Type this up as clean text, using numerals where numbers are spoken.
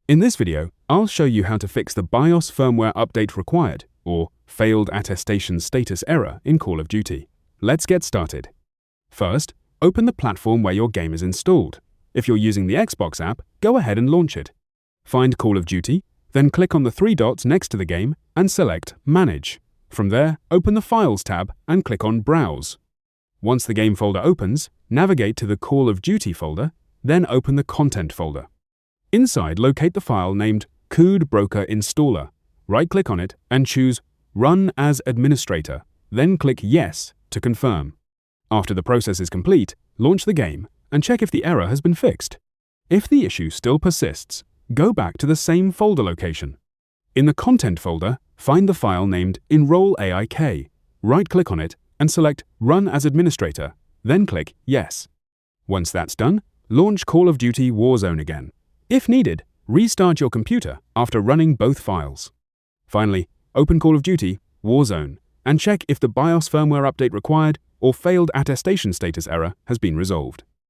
In this video, I'll show you how to fix the BIOS Firmware Update Required, or Failed Attestation Status error in Call of Duty. Let's get started. First, open the platform where your game is installed. If you're using the Xbox app, go ahead and launch it. Find Call of Duty, then click on the three dots next to the game and select Manage. From there, open the Files tab and click on Browse. Once the game folder opens, navigate to the Call of Duty folder, then open the Content folder. Inside, locate the file named Code Broker Installer. Right-click on it and choose Run as Administrator, then click Yes to confirm. After the process is complete, launch the game and check if the error has been fixed. If the issue still persists, go back to the same folder location. In the Content folder, find the file named Enroll.aik. Right-click on it and select Run as Administrator, then click Yes. Once that's done, launch Call of Duty Warzone again. If needed, restart your computer after running both files. Finally, open Call of Duty Warzone and check if the BIOS Firmware Update Required or Failed Attestation Status error has been resolved.